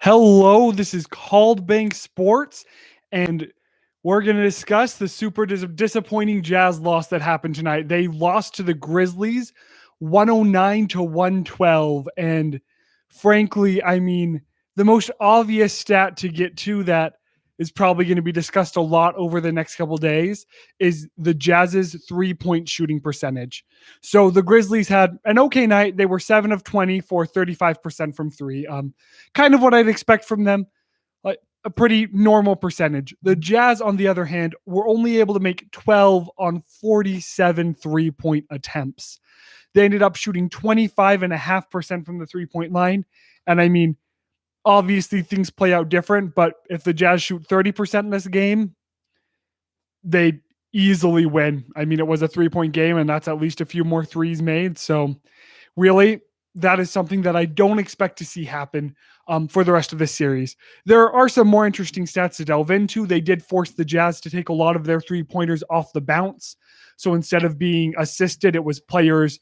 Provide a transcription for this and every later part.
Hello, this is Called Bank Sports, and we're going to discuss the super disappointing Jazz loss that happened tonight. They lost to the Grizzlies 109 to 112. And frankly, the most obvious stat to get to that is probably going to be discussed a lot over the next couple days is the Jazz's 3-point shooting percentage. So the Grizzlies had an okay night. They were 7 of 20 for 35% from three. Kind of what I'd expect from them, like a pretty normal percentage. The Jazz, on the other hand, were only able to make 12 on 47 3-point attempts. They ended up shooting 25.5% from the 3-point line. And obviously things play out different, but if the Jazz shoot 30% in this game, they easily win. It was a 3-point game, and that's at least a few more threes made. So really, that is something that I don't expect to see happen for the rest of this series. There are some more interesting stats to delve into. They did force the Jazz to take a lot of their 3-pointers off the bounce. So instead of being assisted, it was players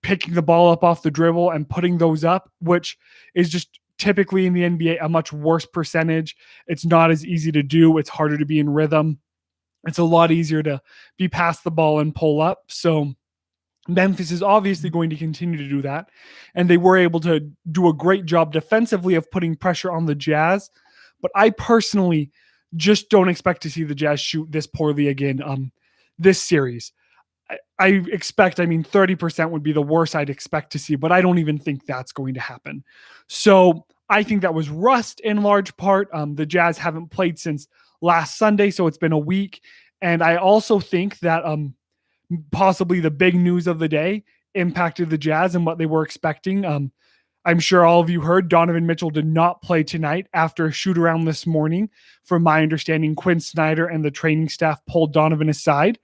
picking the ball up off the dribble and putting those up, which is just typically in the NBA a much worse percentage. It's not as easy to do. It's harder to be in rhythm. It's a lot easier to be past the ball and pull up. So Memphis is obviously going to continue to do that. And they were able to do a great job defensively of putting pressure on the Jazz. But I personally just don't expect to see the Jazz shoot this poorly again this series. I expect, 30% would be the worst I'd expect to see, but I don't even think that's going to happen. So I think that was rust in large part. The Jazz haven't played since last Sunday, so it's been a week. And I also think that possibly the big news of the day impacted the Jazz and what they were expecting. I'm sure all of you heard Donovan Mitchell did not play tonight after a shoot around this morning. From my understanding, Quinn Snyder and the training staff pulled Donovan aside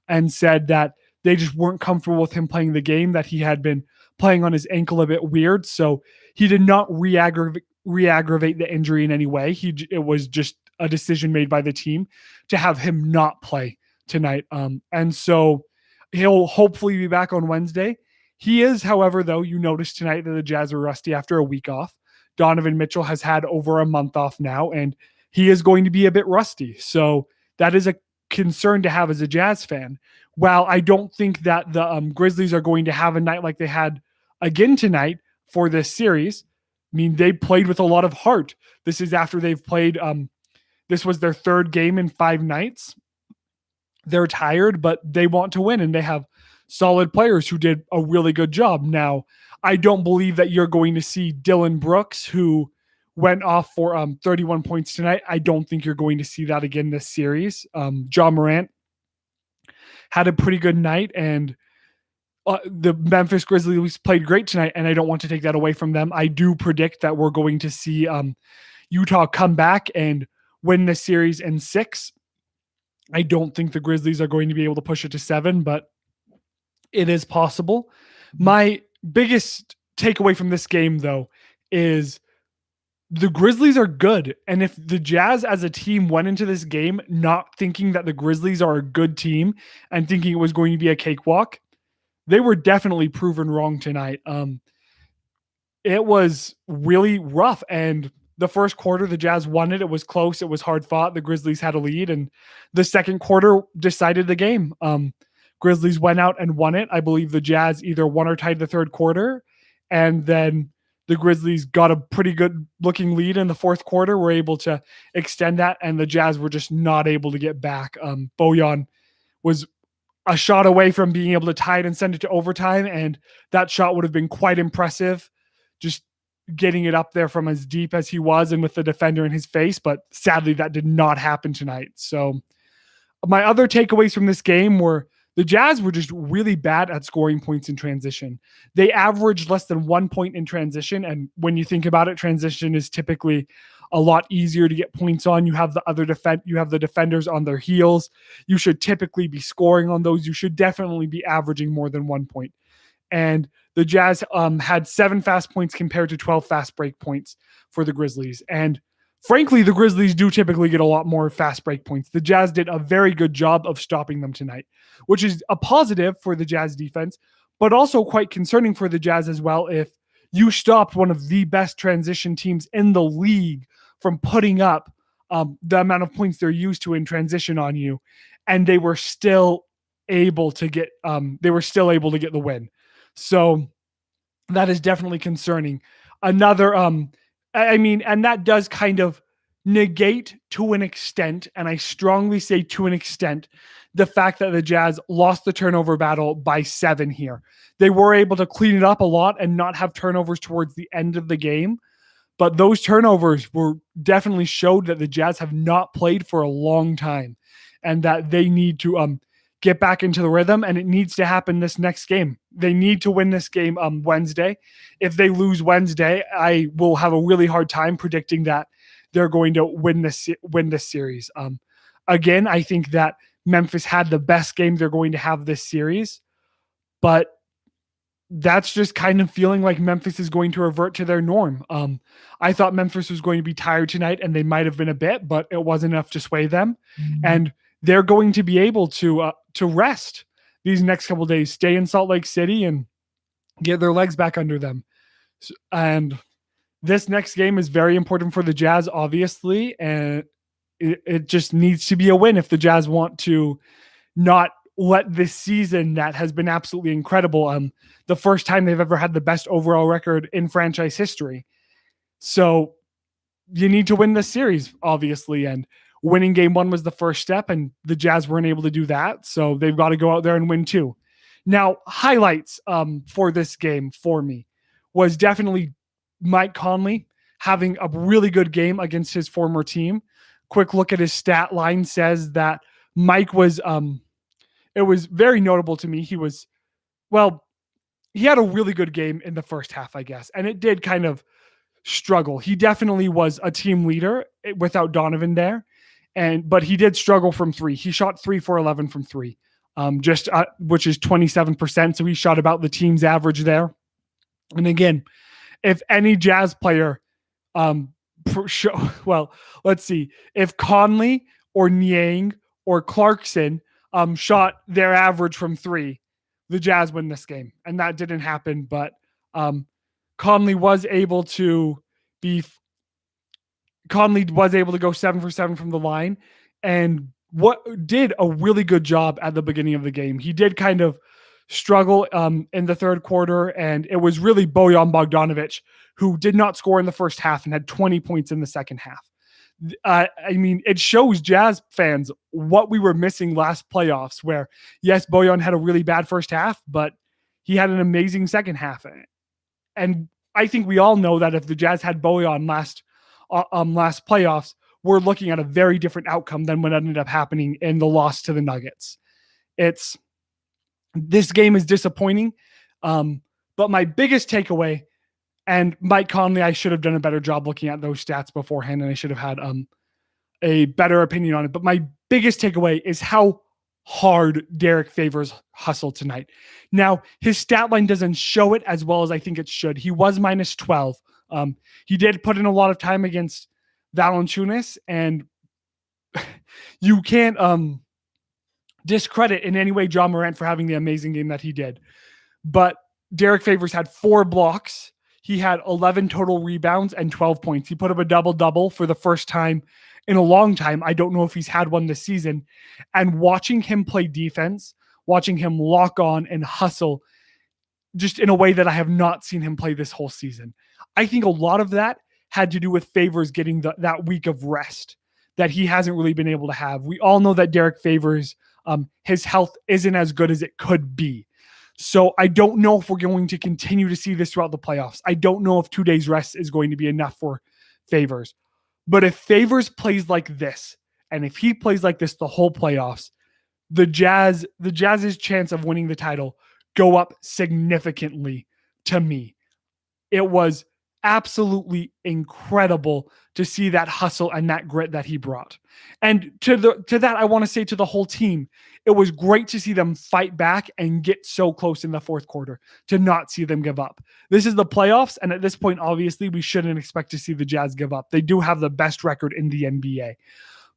and said that they just weren't comfortable with him playing the game, that he had been playing on his ankle a bit weird. So he did not re-aggravate the injury in any way. It was just a decision made by the team to have him not play tonight. And so he'll hopefully be back on Wednesday. He is, however, though, you noticed tonight that the Jazz were rusty after a week off. Donovan Mitchell has had over a month off now, and he is going to be a bit rusty. So that is a concern to have as a Jazz fan. While I don't think that the Grizzlies are going to have a night like they had again tonight for this series, they played with a lot of heart. This is after they've played, this was their third game in 5 nights. They're tired, but they want to win, and they have solid players who did a really good job. Now, I don't believe that you're going to see Dylan Brooks, who went off for 31 points tonight. I don't think you're going to see that again this series. John Morant had a pretty good night, and the Memphis Grizzlies played great tonight, and I don't want to take that away from them. I do predict that we're going to see Utah come back and win this series in 6. I don't think the Grizzlies are going to be able to push it to 7, but it is possible. My biggest takeaway from this game, though, is the Grizzlies are good. And if the Jazz as a team went into this game not thinking that the Grizzlies are a good team and thinking it was going to be a cakewalk, they were definitely proven wrong tonight. It was really rough. And the first quarter, the Jazz won it. It was close. It was hard fought. The Grizzlies had a lead. And the second quarter decided the game. Grizzlies went out and won it. I believe the Jazz either won or tied the third quarter. And then the Grizzlies got a pretty good looking lead in the fourth quarter, were able to extend that, and the Jazz were just not able to get back. Bojan was a shot away from being able to tie it and send it to overtime, and that shot would have been quite impressive, just getting it up there from as deep as he was and with the defender in his face, but sadly that did not happen tonight. So my other takeaways from this game were the Jazz were just really bad at scoring points in transition. They averaged less than 1 point in transition. And when you think about it, transition is typically a lot easier to get points on. You have the defenders on their heels. You should typically be scoring on those. You should definitely be averaging more than 1 point. And the Jazz had 7 fast points compared to 12 fast break points for the Grizzlies. And frankly, the Grizzlies do typically get a lot more fast break points. The Jazz did a very good job of stopping them tonight, which is a positive for the Jazz defense, but also quite concerning for the Jazz as well if you stopped one of the best transition teams in the league from putting up the amount of points they're used to in transition on you, and they were still able to get the win. So that is definitely concerning. Another, and that does kind of negate to an extent, and I strongly say to an extent, the fact that the Jazz lost the turnover battle by 7 here. They were able to clean it up a lot and not have turnovers towards the end of the game. But those turnovers were definitely showed that the Jazz have not played for a long time and that they need to get back into the rhythm, and it needs to happen this next game. They need to win this game Wednesday. If they lose Wednesday, I will have a really hard time predicting that they're going to win this series. Again, I think that Memphis had the best game they're going to have this series, but that's just kind of feeling like Memphis is going to revert to their norm. I thought Memphis was going to be tired tonight, and they might have been a bit, but it wasn't enough to sway them. Mm-hmm. And they're going to be able to rest these next couple of days, stay in Salt Lake City, and get their legs back under them. And this next game is very important for the Jazz, obviously, and it just needs to be a win if the Jazz want to not let this season that has been absolutely incredible, the first time they've ever had the best overall record in franchise history. So you need to win this series, obviously, and winning game 1 was the first step, and the Jazz weren't able to do that, so they've got to go out there and win too. Now, highlights for this game for me was definitely Mike Conley having a really good game against his former team. Quick look at his stat line says that Mike was it was very notable to me. He had a really good game in the first half, I guess, and it did kind of struggle. He definitely was a team leader without Donovan there, but he did struggle from 3. He shot 3 for 11 from 3, which is 27%. So he shot about the team's average there. And again, if any Jazz player, let's see, if Conley or Niang or Clarkson shot their average from 3, the Jazz win this game. And that didn't happen, but Conley was able to go 7 for 7 from the line, and did a really good job at the beginning of the game. He did kind of struggle in the third quarter, and it was really Bojan Bogdanovic who did not score in the first half and had 20 points in the second half. It shows Jazz fans what we were missing last playoffs, where yes, Bojan had a really bad first half, but he had an amazing second half. And I think we all know that if the Jazz had Bojan last playoffs, we're looking at a very different outcome than what ended up happening in the loss to the Nuggets. This game is disappointing, but my biggest takeaway, and Mike Conley, I should have done a better job looking at those stats beforehand, and I should have had a better opinion on it. But my biggest takeaway is how hard Derek Favors hustled tonight. Now, his stat line doesn't show it as well as I think it should. He was minus 12. He did put in a lot of time against Valanciunas, and you can't discredit in any way Ja Morant for having the amazing game that he did. But Derek Favors had 4 blocks. He had 11 total rebounds and 12 points. He put up a double-double for the first time in a long time. I don't know if he's had one this season. And watching him play defense, watching him lock on and hustle just in a way that I have not seen him play this whole season. I think a lot of that had to do with Favors getting that week of rest that he hasn't really been able to have. We all know that Derek Favors, his health isn't as good as it could be. So I don't know if we're going to continue to see this throughout the playoffs. I don't know if 2 days rest is going to be enough for Favors. But if Favors plays like this, and if he plays like this the whole playoffs, the Jazz's chance of winning the title go up significantly to me. It was absolutely incredible to see that hustle and that grit that he brought. And to that, I want to say to the whole team, it was great to see them fight back and get so close in the fourth quarter, to not see them give up. This is the playoffs, and at this point, obviously, we shouldn't expect to see the Jazz give up. They do have the best record in the NBA,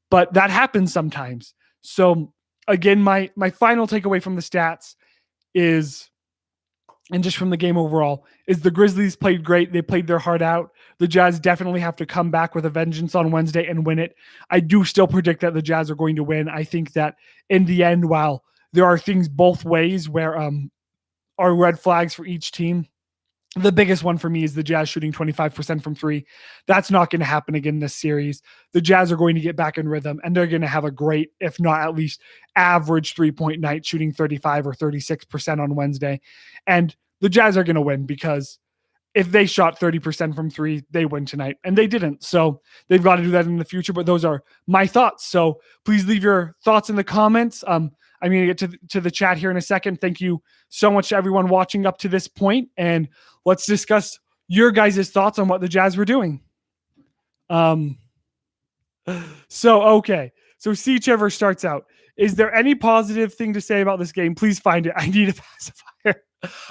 but that happens sometimes. So again, my final takeaway from the stats is and just from the game overall, is the Grizzlies played great. They played their heart out. The Jazz definitely have to come back with a vengeance on Wednesday and win it. I do still predict that the Jazz are going to win. I think that in the end, while there are things both ways where are red flags for each team, the biggest one for me is the Jazz shooting 25% from three. That's not going to happen again this series. The Jazz are going to get back in rhythm, and they're going to have a great, if not at least average 3-point night, shooting 35 or 36% on Wednesday. And the Jazz are going to win because if they shot 30% from three, they win tonight. And they didn't. So they've got to do that in the future. But those are my thoughts. So please leave your thoughts in the comments. I'm going to get to the chat here in a second. Thank you so much to everyone watching up to this point. And let's discuss your guys' thoughts on what the Jazz were doing. Okay. So C. Chiver starts out. Is there any positive thing to say about this game? Please find it. I need a pacifier.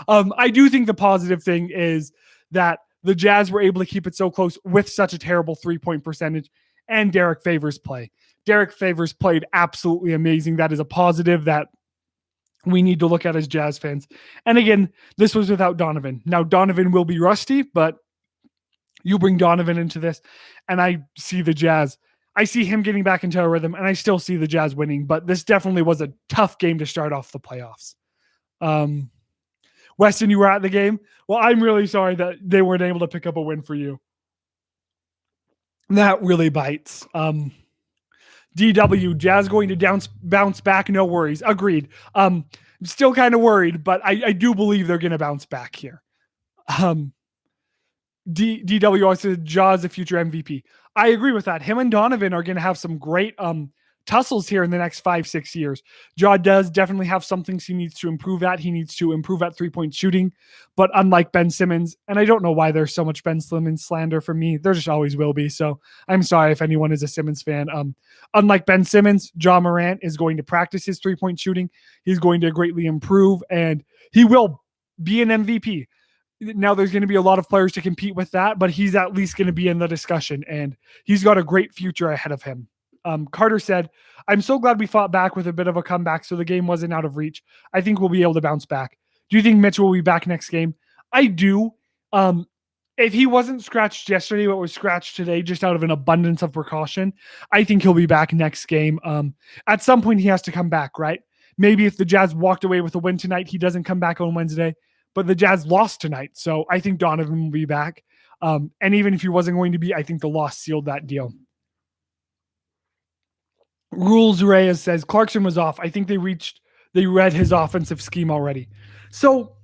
I do think the positive thing is that the Jazz were able to keep it so close with such a terrible 3-point percentage, and Derek Favors play. Derek Favors played absolutely amazing. That is a positive that we need to look at as Jazz fans. And again, this was without Donovan. Now, Donovan will be rusty, but you bring Donovan into this, and I see the Jazz. I see him getting back into a rhythm, and I still see the Jazz winning, but this definitely was a tough game to start off the playoffs. Weston, you were at the game? Well, I'm really sorry that they weren't able to pick up a win for you. That really bites. DW, Jazz going to bounce back, no worries. Agreed. I'm still kind of worried, but I do believe they're going to bounce back here. DW also said Ja's the future MVP. I agree with that. Him and Donovan are going to have some great tussles here in the next 5-6 years. Ja does definitely have some things he needs to improve at. He needs to improve at 3-point shooting, but unlike Ben Simmons, and I don't know why there's so much Ben Simmons slander for me. There just always will be. So I'm sorry if anyone is a Simmons fan. Unlike Ben Simmons, Ja Morant is going to practice his 3-point shooting. He's going to greatly improve, and he will be an MVP. Now there's going to be a lot of players to compete with that, but he's at least going to be in the discussion, and he's got a great future ahead of him. Carter said, I'm so glad we fought back with a bit of a comeback so the game wasn't out of reach. I think we'll be able to bounce back. Do you think Mitchell will be back next game? I do. If he wasn't scratched yesterday, but was scratched today just out of an abundance of precaution, I think he'll be back next game. At some point, he has to come back, right? Maybe if the Jazz walked away with a win tonight, he doesn't come back on Wednesday, but the Jazz lost tonight. So I think Donovan will be back. And even if he wasn't going to be, I think the loss sealed that deal. Rules Reyes says Clarkson was off. I think they read his offensive scheme already. So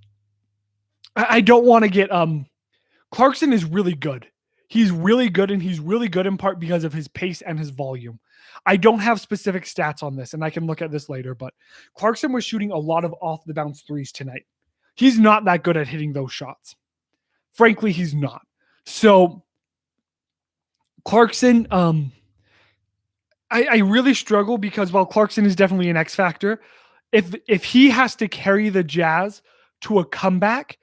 I don't want to get Clarkson is really good. He's really good, and he's really good in part because of his pace and his volume. I don't have specific stats on this, and I can look at this later, but Clarkson was shooting a lot of off the bounce threes tonight. He's not that good at hitting those shots. Frankly, he's not. So Clarkson, I really struggle because while Clarkson is definitely an X factor, if he has to carry the Jazz to a comeback,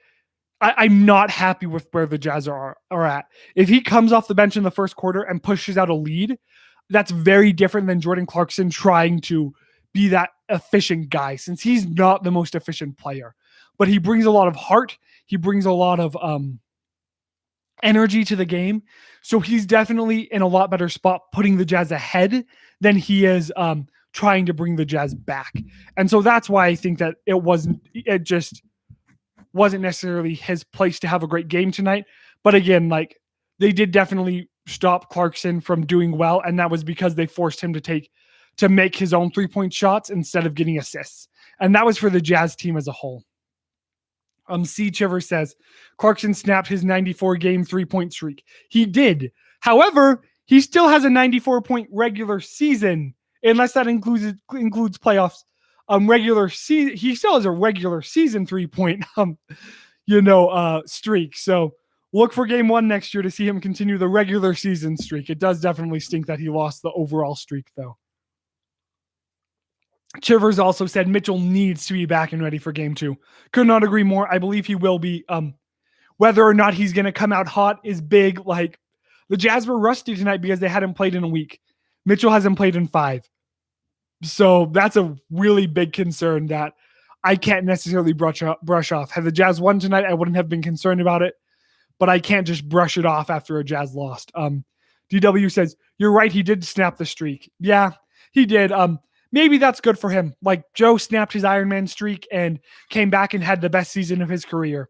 I'm not happy with where the Jazz are at. If he comes off the bench in the first quarter and pushes out a lead, that's very different than Jordan Clarkson trying to be that efficient guy, since he's not the most efficient player. But he brings a lot of heart. He brings a lot of energy to the game. So he's definitely in a lot better spot putting the Jazz ahead than he is trying to bring the Jazz back. And so that's why I think that it just wasn't necessarily his place to have a great game tonight. But again, like, they did definitely stop Clarkson from doing well, and that was because they forced him to make his own 3-point shots instead of getting assists. And that was for the Jazz team as a whole. C. Chiver says, Clarkson snapped his 94-game 3-point streak. He did. However, he still has a 94-point regular season, unless that includes playoffs. Regular season, he still has a regular season 3-point, streak. So look for game 1 next year to see him continue the regular season streak. It does definitely stink that he lost the overall streak, though. Chivers also said Mitchell needs to be back and ready for game 2. Could not agree more. I believe he will be. Whether or not he's going to come out hot is big. Like, the Jazz were rusty tonight because they hadn't played in a week. Mitchell hasn't played in 5. So that's a really big concern that I can't necessarily brush off. Had the Jazz won tonight, I wouldn't have been concerned about it, but I can't just brush it off after a Jazz lost. DW says, you're right, he did snap the streak. Yeah, he did. Maybe that's good for him. Like, Joe snapped his Iron Man streak and came back and had the best season of his career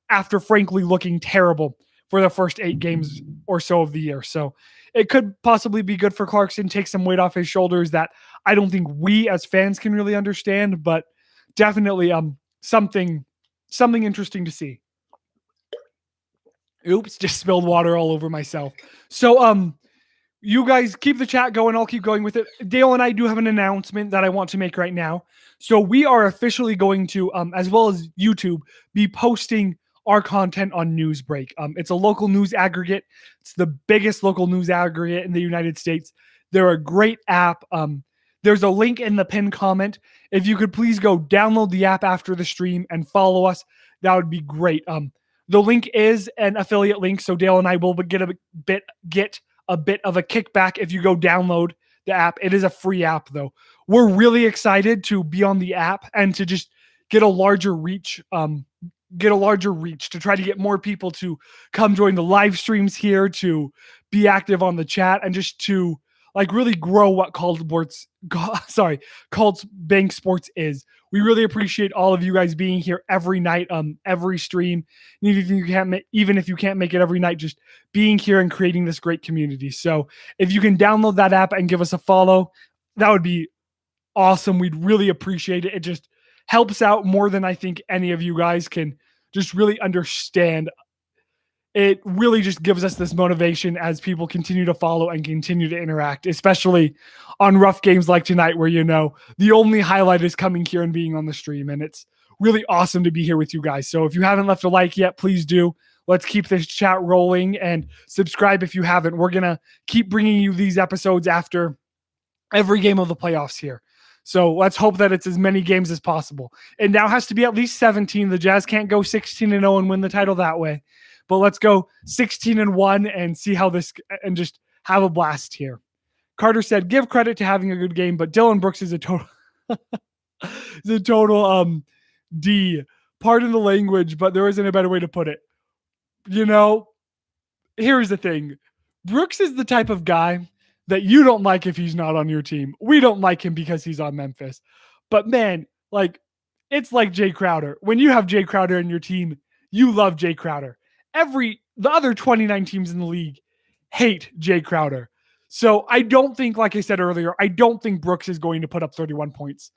after frankly looking terrible for the first 8 games or so of the year. So it could possibly be good for Clarkson, take some weight off his shoulders that I don't think we as fans can really understand, but definitely something interesting to see. Oops, just spilled water all over myself. So you guys keep the chat going. I'll keep going with it. Dale and I do have an announcement that I want to make right now. So we are officially going to, as well as YouTube, be posting our content on Newsbreak. It's a local news aggregate. It's the biggest local news aggregate in the United States. They're a great app. There's a link in the pinned comment. If you could please go download the app after the stream and follow us, that would be great. The link is an affiliate link, so Dale and I will get a bit of a kickback if you go download the app. It is a free app, though. We're really excited to be on the app and to just get a larger reach. To try to get more people to come join the live streams here, to be active on the chat, and just to like really grow what Called Bank Sports is. We really appreciate all of you guys being here every night, every stream. Even if you can't make it every night, just being here and creating this great community. So if you can download that app and give us a follow, that would be awesome. We'd really appreciate it. It just helps out more than I think any of you guys can just really understand. It really just gives us this motivation as people continue to follow and continue to interact, especially on rough games like tonight where, the only highlight is coming here and being on the stream. And it's really awesome to be here with you guys. So if you haven't left a like yet, please do. Let's keep this chat rolling and subscribe if you haven't. We're going to keep bringing you these episodes after every game of the playoffs here. So let's hope that it's as many games as possible. It now has to be at least 17. The Jazz can't go 16-0 and win the title that way. But let's go 16-1 and see how this, and just have a blast here. Carter said, give credit to having a good game, but Dylan Brooks is a total D. Pardon the language, but there isn't a better way to put it. Here's the thing. Brooks is the type of guy that you don't like if he's not on your team. We don't like him because he's on Memphis. But man, it's like Jay Crowder. When you have Jay Crowder in your team, you love Jay Crowder. The other 29 teams in the league hate Jay Crowder. So I don't think, like I said earlier, I don't think Brooks is going to put up 31 points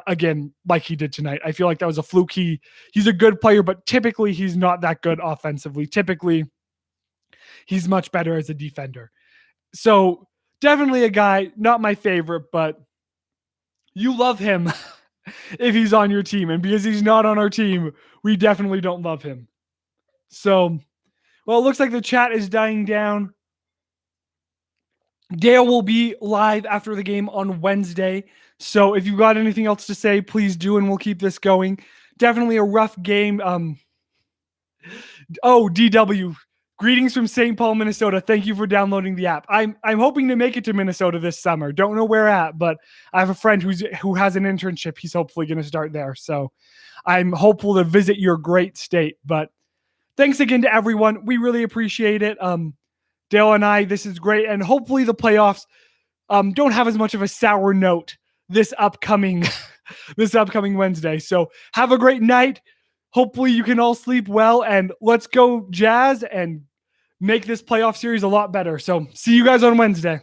again, like he did tonight. I feel like that was a fluke. He's a good player, but typically he's not that good offensively. Typically he's much better as a defender. So definitely a guy, not my favorite, but you love him if he's on your team. And because he's not on our team, we definitely don't love him. So, well, it looks like the chat is dying down. Dale will be live after the game on Wednesday. So if you've got anything else to say, please do, and we'll keep this going. Definitely a rough game. DW, greetings from St. Paul, Minnesota. Thank you for downloading the app. I'm hoping to make it to Minnesota this summer. Don't know where at, but I have a friend who has an internship. He's hopefully going to start there. So I'm hopeful to visit your great state. But thanks again to everyone. We really appreciate it. Dale and I, this is great. And hopefully the playoffs don't have as much of a sour note this upcoming Wednesday. So have a great night. Hopefully you can all sleep well, and let's go Jazz and make this playoff series a lot better. So see you guys on Wednesday.